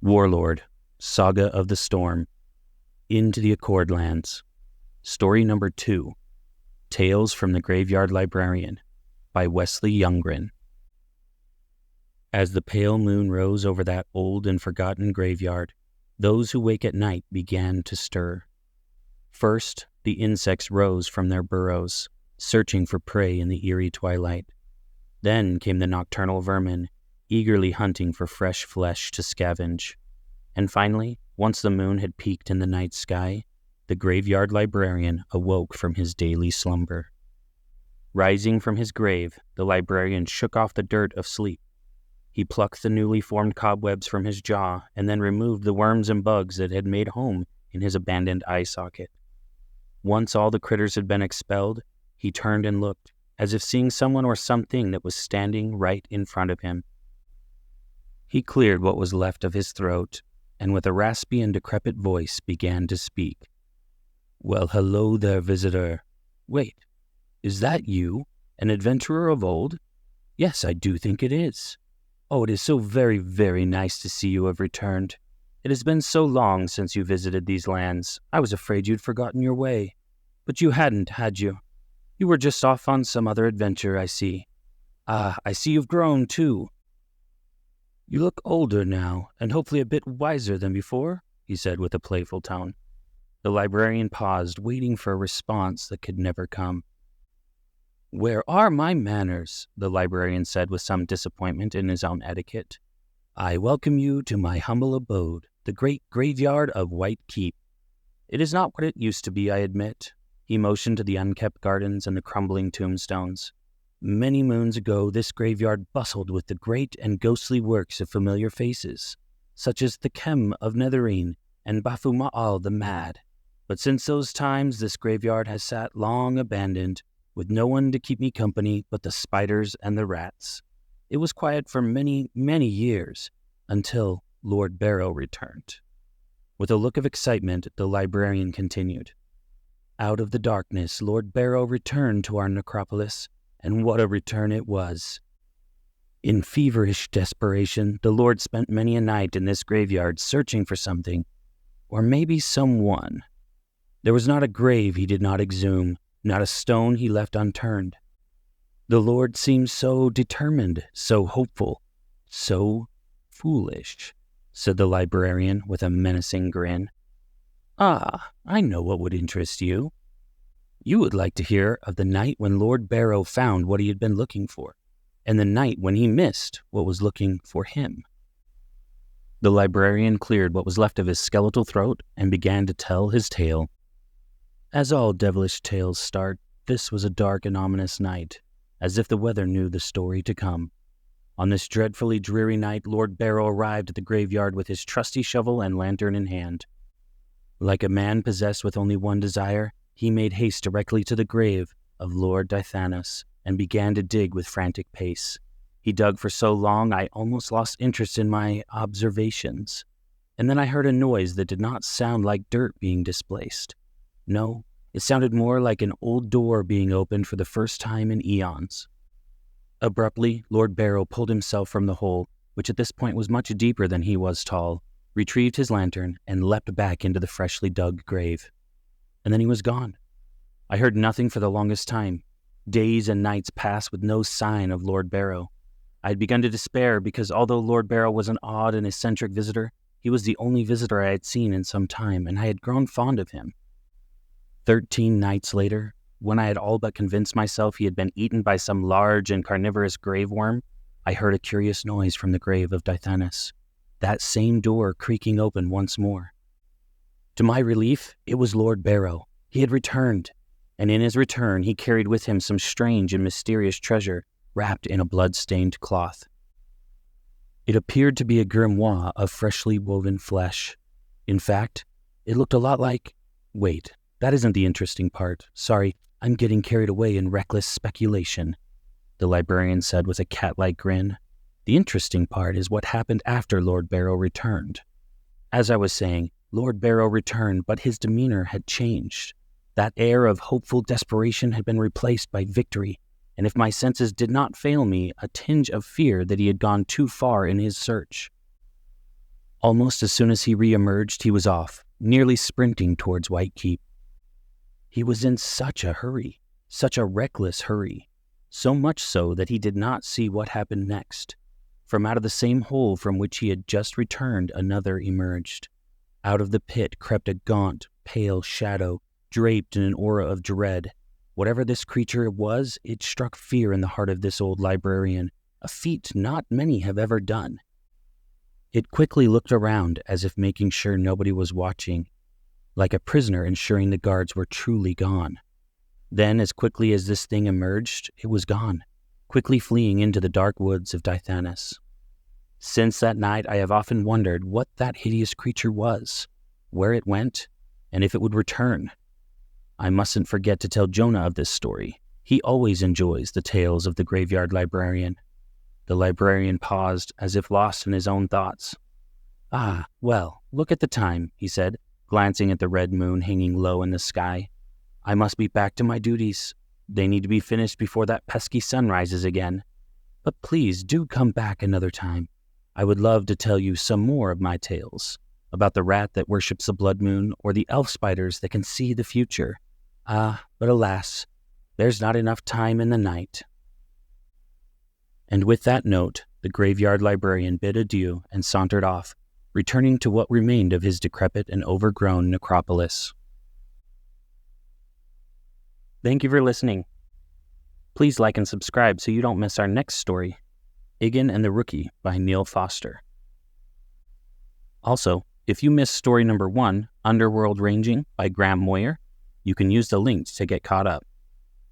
Warlord, Saga of the Storm, Into the Accordlands, Story Number 2, Tales from the Graveyard Librarian, by Westley Youngren. As the pale moon rose over that old and forgotten graveyard, those who wake at night began to stir. First, the insects rose from their burrows, searching for prey in the eerie twilight. Then came the nocturnal vermin, eagerly hunting for fresh flesh to scavenge. And finally, once the moon had peaked in the night sky, the graveyard librarian awoke from his daily slumber. Rising from his grave, the librarian shook off the dirt of sleep. He plucked the newly formed cobwebs from his jaw and then removed the worms and bugs that had made home in his abandoned eye socket. Once all the critters had been expelled, he turned and looked, as if seeing someone or something that was standing right in front of him. He cleared what was left of his throat, and with a raspy and decrepit voice began to speak. "Well, hello there, visitor. Wait, is that you, an adventurer of old? Yes, I do think it is. Oh, it is so very, very nice to see you have returned. It has been so long since you visited these lands, I was afraid you'd forgotten your way. But you hadn't, had you? You were just off on some other adventure, I see. Ah, I see you've grown, too. You look older now, and hopefully a bit wiser than before," he said with a playful tone. The librarian paused, waiting for a response that could never come. "Where are my manners?" the librarian said with some disappointment in his own etiquette. "I welcome you to my humble abode, the great graveyard of White Keep. It is not what it used to be, I admit." He motioned to the unkept gardens and the crumbling tombstones. "Many moons ago, this graveyard bustled with the great and ghostly works of familiar faces, such as the Chem of Netherine and Bafuma'al the Mad. But since those times, this graveyard has sat long abandoned, with no one to keep me company but the spiders and the rats. It was quiet for many, many years, until Lord Barrow returned." With a look of excitement, the librarian continued. "Out of the darkness, Lord Barrow returned to our necropolis, and what a return it was. In feverish desperation, the Lord spent many a night in this graveyard searching for something, or maybe someone. There was not a grave he did not exhume, not a stone he left unturned. The Lord seemed so determined, so hopeful, so foolish," said the librarian with a menacing grin. "Ah, I know what would interest you. You would like to hear of the night when Lord Barrow found what he had been looking for, and the night when he missed what was looking for him." The librarian cleared what was left of his skeletal throat and began to tell his tale. As all devilish tales start, this was a dark and ominous night, as if the weather knew the story to come. On this dreadfully dreary night, Lord Barrow arrived at the graveyard with his trusty shovel and lantern in hand. Like a man possessed with only one desire, he made haste directly to the grave of Lord Dithanos and began to dig with frantic pace. He dug for so long I almost lost interest in my observations. And then I heard a noise that did not sound like dirt being displaced. No, it sounded more like an old door being opened for the first time in eons. Abruptly, Lord Barrow pulled himself from the hole, which at this point was much deeper than he was tall, retrieved his lantern, and leapt back into the freshly dug grave. And then he was gone. I heard nothing for the longest time. Days and nights passed with no sign of Lord Barrow. I had begun to despair because although Lord Barrow was an odd and eccentric visitor, he was the only visitor I had seen in some time, and I had grown fond of him. 13 nights later, when I had all but convinced myself he had been eaten by some large and carnivorous grave worm, I heard a curious noise from the grave of Dithanos, that same door creaking open once more. To my relief, it was Lord Barrow. He had returned, and in his return he carried with him some strange and mysterious treasure wrapped in a blood-stained cloth. It appeared to be a grimoire of freshly woven flesh. In fact, it looked a lot like... Wait, that isn't the interesting part. Sorry, I'm getting carried away in reckless speculation," the librarian said with a cat-like grin. "The interesting part is what happened after Lord Barrow returned. As I was saying, Lord Barrow returned, but his demeanor had changed. That air of hopeful desperation had been replaced by victory, and if my senses did not fail me, a tinge of fear that he had gone too far in his search. Almost as soon as he re-emerged, he was off, nearly sprinting towards White Keep. He was in such a hurry, such a reckless hurry, so much so that he did not see what happened next. From out of the same hole from which he had just returned, another emerged. Out of the pit crept a gaunt, pale shadow, draped in an aura of dread. Whatever this creature was, it struck fear in the heart of this old librarian, a feat not many have ever done. It quickly looked around as if making sure nobody was watching, like a prisoner ensuring the guards were truly gone. Then, as quickly as this thing emerged, it was gone, quickly fleeing into the dark woods of Dithanis. Since that night, I have often wondered what that hideous creature was, where it went, and if it would return. I mustn't forget to tell Jonah of this story. He always enjoys the tales of the graveyard librarian. The librarian paused, as if lost in his own thoughts. "Ah, well, look at the time," he said, glancing at the red moon hanging low in the sky. "I must be back to my duties. They need to be finished before that pesky sun rises again. But please do come back another time. I would love to tell you some more of my tales, about the rat that worships the blood moon, or the elf spiders that can see the future. But alas, there's not enough time in the night." And with that note, the graveyard librarian bid adieu and sauntered off, returning to what remained of his decrepit and overgrown necropolis. Thank you for listening. Please like and subscribe so you don't miss our next story, Igan and the Rookie by Neil Foster. Also, if you missed story number 1, Underworld Ranging by Graham Moyer, you can use the links to get caught up.